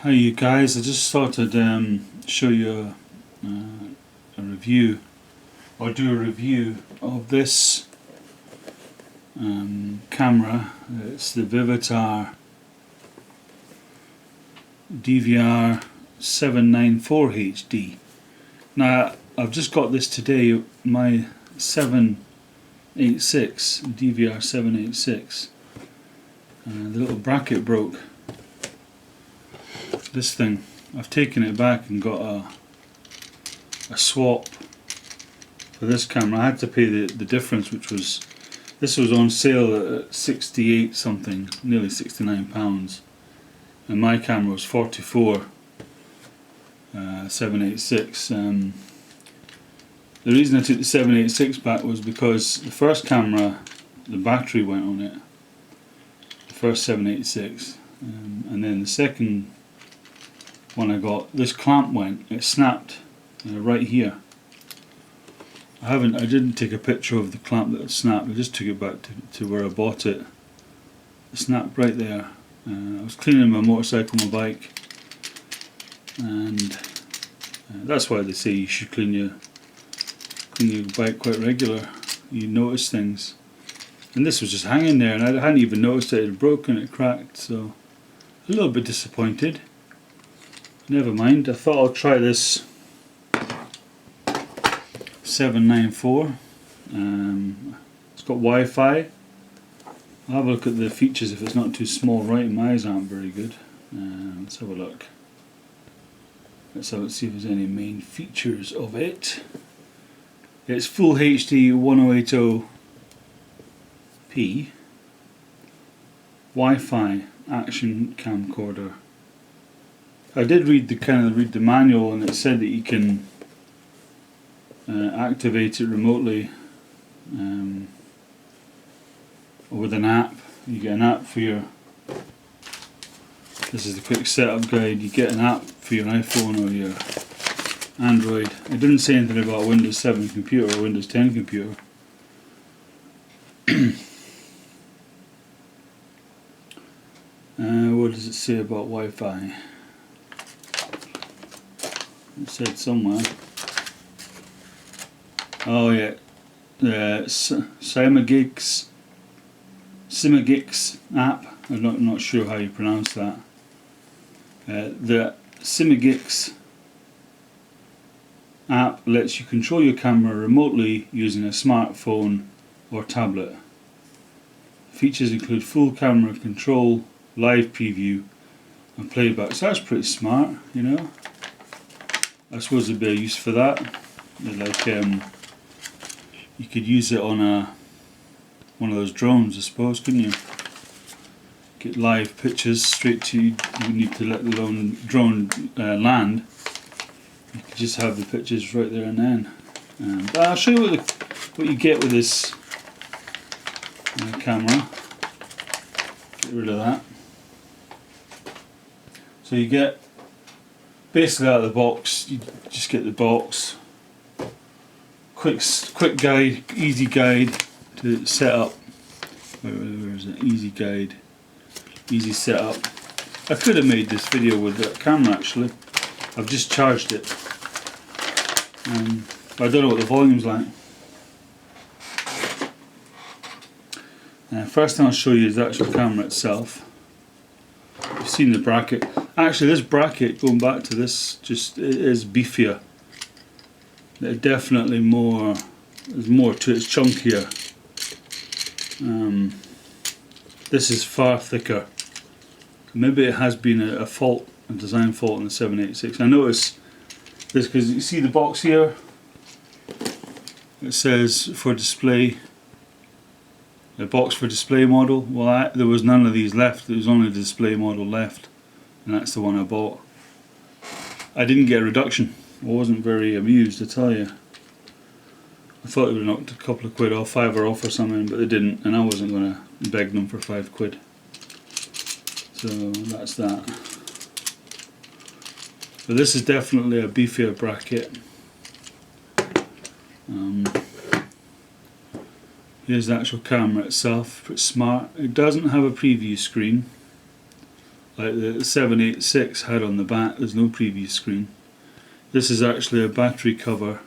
Hi you guys, I just thought I'd show you a review, or do a review of this camera. It's the Vivitar DVR 794HD. Now I've just got this today, my 786, DVR 786. The little bracket broke. This thing, I've taken it back and got a swap for this camera. I had to pay the difference, which was, this was on sale at 68 something, nearly £69, and my camera was 44, 786. The reason I took the 786 back was because the first camera, the battery went on it, the first 786, and then the second one I got, this clamp went, it snapped right here. I didn't take a picture of the clamp that had snapped, I just took it back to where I bought it. It snapped right there. I was cleaning my motorcycle, my bike, and that's why they say you should clean your bike quite regular. You notice things. And this was just hanging there, and I hadn't even noticed it had broken, it cracked, so a little bit disappointed. Never mind, I thought I'll try this 794. It's got Wi-Fi. I'll have a look at the features if it's not too small. Right, my eyes aren't very good. Let's have a look. Let's see if there's any main features of it. It's full HD 1080p. Wi-Fi action camcorder. I did read the manual, and it said that you can activate it remotely with an app. You get an app for your, this is the quick setup guide, you get an app for your iPhone or your Android. It didn't say anything about a Windows 7 computer or Windows 10 computer. What does it say about Wi-Fi? It said somewhere. Oh yeah, the Simagix app. I'm not sure how you pronounce that. The Simagix app lets you control your camera remotely using a smartphone or tablet. Features include full camera control, live preview, and playback. So that's pretty smart, you know. I suppose there'd be a use for that. Like you could use it on one of those drones, I suppose, couldn't you? Get live pictures straight to you. You need to let the drone land. You could just have the pictures right there and then. But I'll show you what you get with this camera. Get rid of that. So you get, basically out of the box, you just get the box. Quick guide, easy guide to set up. Where is it? Easy guide, easy setup. I could have made this video with that camera actually. I've just charged it. But I don't know what the volume's like. First thing I'll show you is the actual camera itself. You've seen the bracket. Actually, this bracket, going back to this, it is beefier. There's definitely there's more to it, it's chunkier. This is far thicker. Maybe it has been a design fault in the 786. I notice this because you see the box here. It says for display, a box for display model. Well, there was none of these left. There was only the display model left, and that's the one I bought. I didn't get a reduction. I wasn't very amused, I tell you. I thought it would have knocked a couple of quid off, £5 off or something, but they didn't, and I wasn't going to beg them for £5. So that's that. But this is definitely a beefier bracket. Here's the actual camera itself, pretty smart. It doesn't have a preview screen. like the 786 had on the back. There's no preview screen. This is actually a battery cover.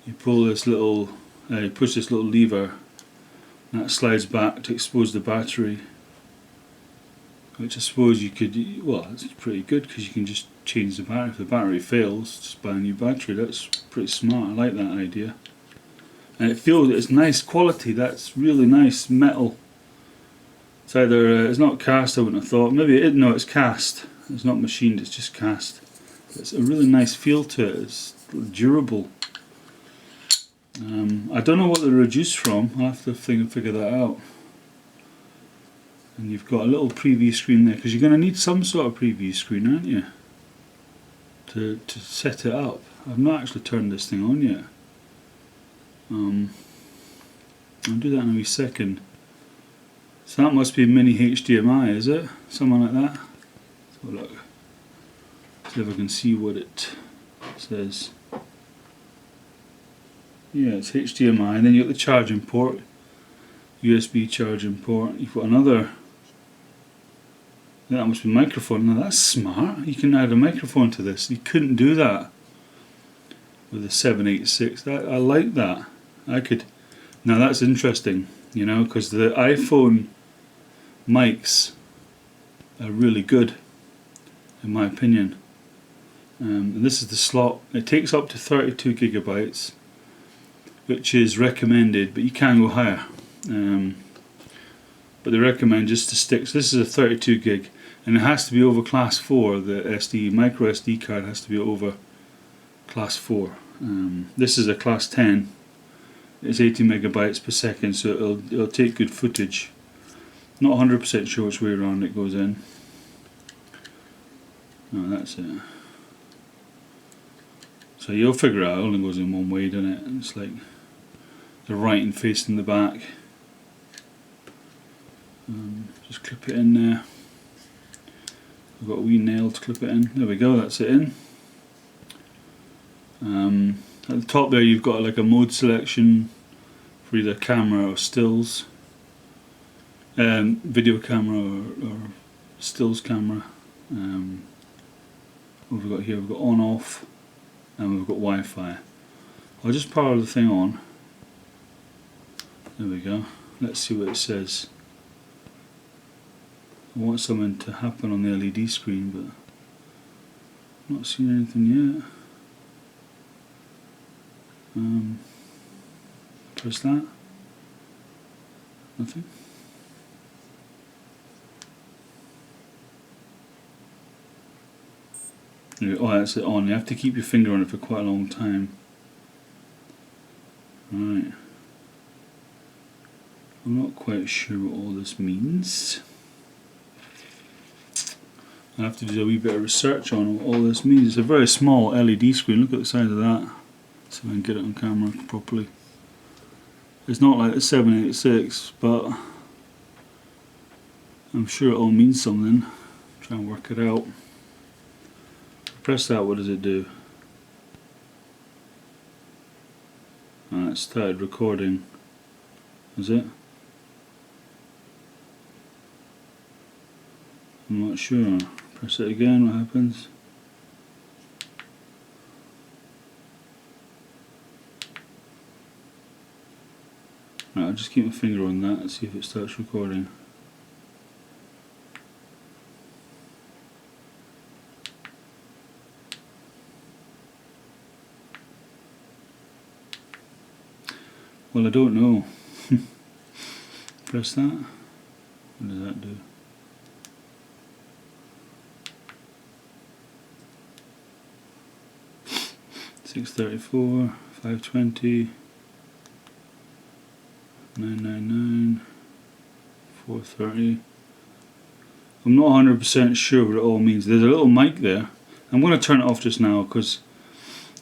You pull this little, you push this little lever, and that slides back to expose the battery. Which I suppose you could, well, it's pretty good because you can just change the battery. If the battery fails, just buy a new battery. That's pretty smart. I like that idea. And it feels, it's nice quality. That's really nice metal. It's either, it's not cast, I wouldn't have thought. Maybe it, no, it's cast. It's not machined, it's just cast. It's a really nice feel to it. It's durable. I don't know what they're reduced from. I'll have to figure that out. And you've got a little preview screen there, because you're going to need some sort of preview screen, aren't you? To set it up. I've not actually turned this thing on yet. I'll do that in a wee second. So that must be mini HDMI, is it? Something like that. So look. See if I can see what it says. Yeah, it's HDMI, and then you've got the charging port, USB charging port. You've got another. That must be a microphone. Now that's smart. You can add a microphone to this. You couldn't do that with the 786. I like that. I could. Now that's interesting, you know, because the iPhone mics are really good, in my opinion. And this is the slot. It takes up to 32 gigabytes, which is recommended, but you can go higher. But they recommend just to stick. So this is a 32 gig, and it has to be over class 4. The SD micro SD card has to be over class 4. This is a class 10. It's 80 megabytes per second, so it'll take good footage. Not 100% sure which way around it goes in. No, that's it. So you'll figure out it only goes in one way, doesn't it? It's like the writing facing the back. Just clip it in there. I've got a wee nail to clip it in. There we go, that's it in. At the top there you've got like a mode selection for either camera or stills. Video camera or stills camera. What have we got here? We've got on off, and we've got Wi-Fi. I'll just power the thing on. There we go. Let's see what it says. I want something to happen on the LED screen, but I'm not seeing anything yet. Press that. Nothing. Oh, that's it on. You have to keep your finger on it for quite a long time. Right. I'm not quite sure what all this means. I have to do a wee bit of research on what all this means. It's a very small LED screen. Look at the size of that. See if I can get it on camera properly. It's not like the 786, but I'm sure it all means something. Try and work it out. Press that, what does it do? Ah, it started recording. Is it? I'm not sure. Press it again, what happens? Right, I'll just keep my finger on that and see if it starts recording. Well, I don't know. Press that. What does that do? $634, $520, $999, $430. I'm not 100% sure what it all means. There's a little mic there. I'm going to turn it off just now because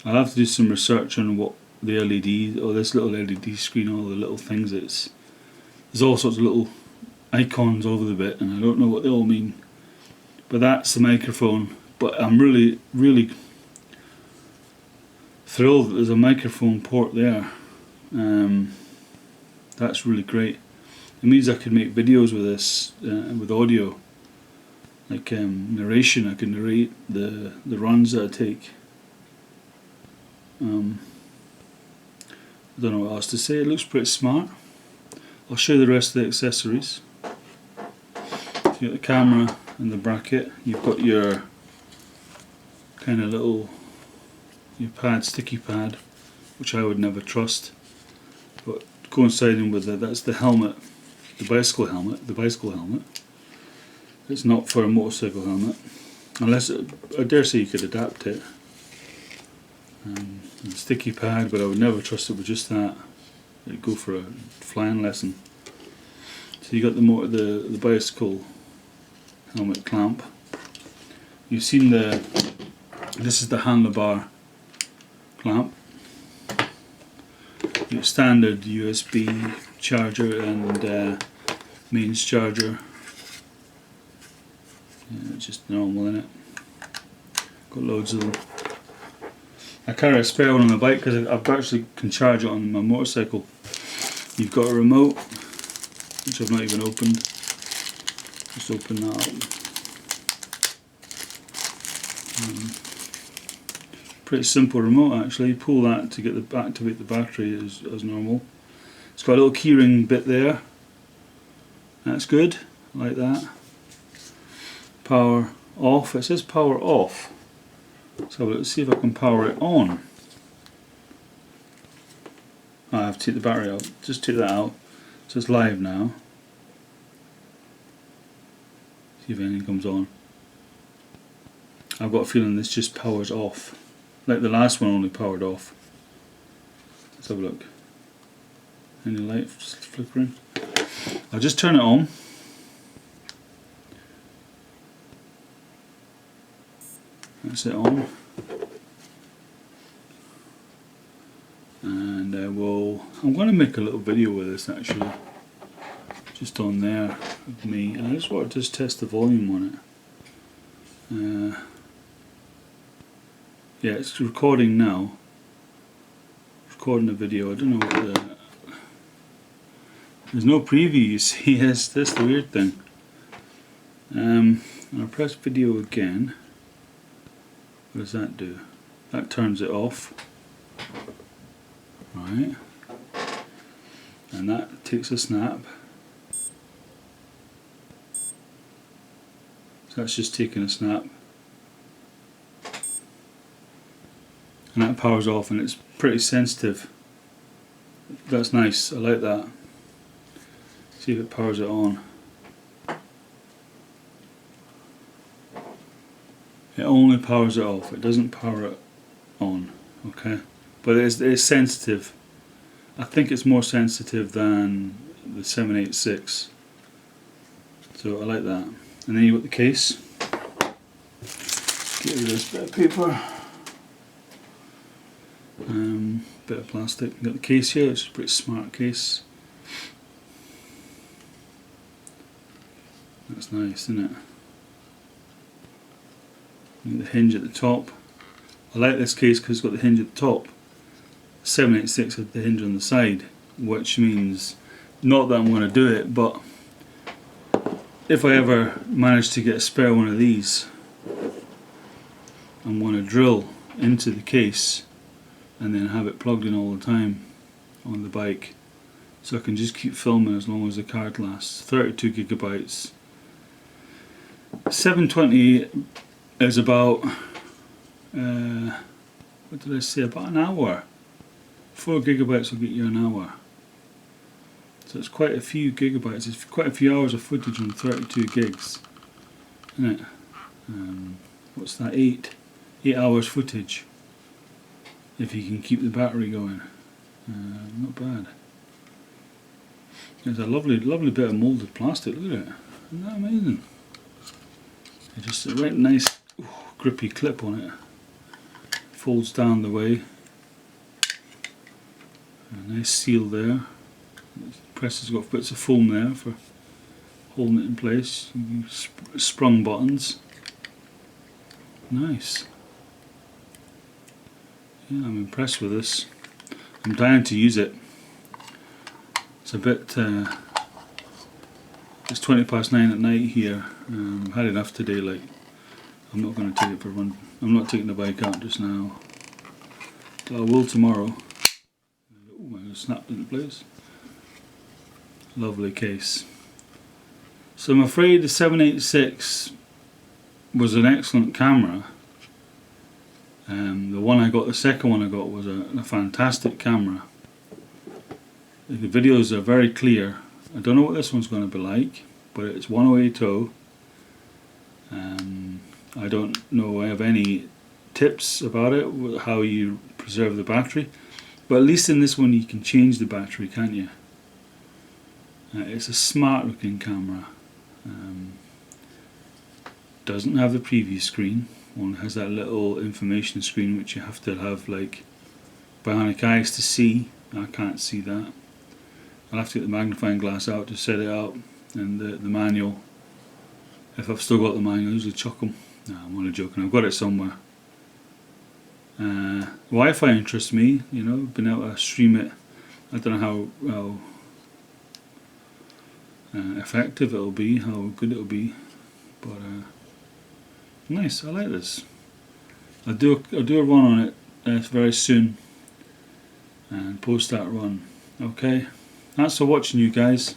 I'll have to do some research on what the LED, or this little LED screen, all the little things. There's all sorts of little icons over the bit, and I don't know what they all mean. But that's the microphone. But I'm really thrilled that there's a microphone port there. That's really great. It means I can make videos with this, with audio. like narration. I can narrate the runs that I take. I don't know what else to say. It looks pretty smart. I'll show you the rest of the accessories. So you've got the camera and the bracket. You've got your kind of little sticky pad, which I would never trust. But coinciding with that, that's the helmet, the bicycle helmet. It's not for a motorcycle helmet, unless I dare say you could adapt it. A sticky pad, but I would never trust it with just that. It'd go for a flying lesson. So you got the bicycle helmet clamp. You've seen this is the handlebar clamp. Your standard USB charger and mains charger. Yeah, just normal in it. Got loads of them. I carry a spare one on the bike because I actually can charge it on my motorcycle. You've got a remote, which I've not even opened. Just open that up. Pretty simple remote actually. Pull that to activate the battery as normal. It's got a little keyring bit there. That's good. I like that. Power off. It says power off. So let's see if I can power it on. I have to take the battery out. Just take that out. So it's live now. See if anything comes on. I've got a feeling this just powers off. Like the last one only powered off. Let's have a look. Any light flickering? I'll just turn it on. That's it on. And I'm going to make a little video with this actually. Just on there of me. And I just want to test the volume on it. Yeah, it's recording now. Recording a video. I don't know what there's no preview, you see. That's the weird thing. I'll press video again. What does that do? That turns it off. Right. And that takes a snap. So that's just taking a snap. And that powers off, and it's pretty sensitive. That's nice, I like that. See if it powers it on. It only powers it off, it doesn't power it on, okay? But it's sensitive. I think it's more sensitive than the 786. So I like that. And then you've got the case. Get rid of this bit of paper. Bit of plastic. You've got the case here, it's a pretty smart case. That's nice, isn't it? And the hinge at the top. I like this case because it's got the hinge at the top. 786 had the hinge on the side, which means, not that I'm going to do it, but if I ever manage to get a spare one of these, I'm going to drill into the case and then have it plugged in all the time on the bike, so I can just keep filming as long as the card lasts. 32 gigabytes. 720 is about what did I say, about an hour. 4 gigabytes will get you an hour, so it's quite a few gigabytes. It's quite a few hours of footage on 32 gigs, isn't it? What's that, 8 hours footage if you can keep the battery going. Not bad. There's a lovely bit of moulded plastic, look at it. Isn't that amazing? It's just a right nice grippy clip on it. Folds down the way. A nice seal there. The press has got bits of foam there for holding it in place. Sprung buttons. Nice. Yeah, I'm impressed with this. I'm dying to use it. It's a bit It's 9:20 at night here. I've had enough today. Like, I'm not going to take it for a run. I'm not taking the bike out just now. But I will tomorrow. Oh, I snapped into place. Lovely case. So I'm afraid the 786 was an excellent camera. The second one I got was a fantastic camera. The videos are very clear. I don't know what this one's going to be like, but it's 1080. I don't know I have any tips about it, how you preserve the battery, but at least in this one you can change the battery, can't you? It's a smart looking camera. Doesn't have the preview screen. One has that little information screen which you have to have like bionic eyes to see. I can't see that. I'll have to get the magnifying glass out to set it up, and the manual. If I've still got the manual, I usually chuck them. No, I'm only joking, I've got it somewhere. Wi-Fi interests me, you know, been able to stream it. I don't know how effective it'll be, how good it'll be, but nice, I like this. I'll do a run on it very soon and post that run. Okay, thanks for watching, you guys.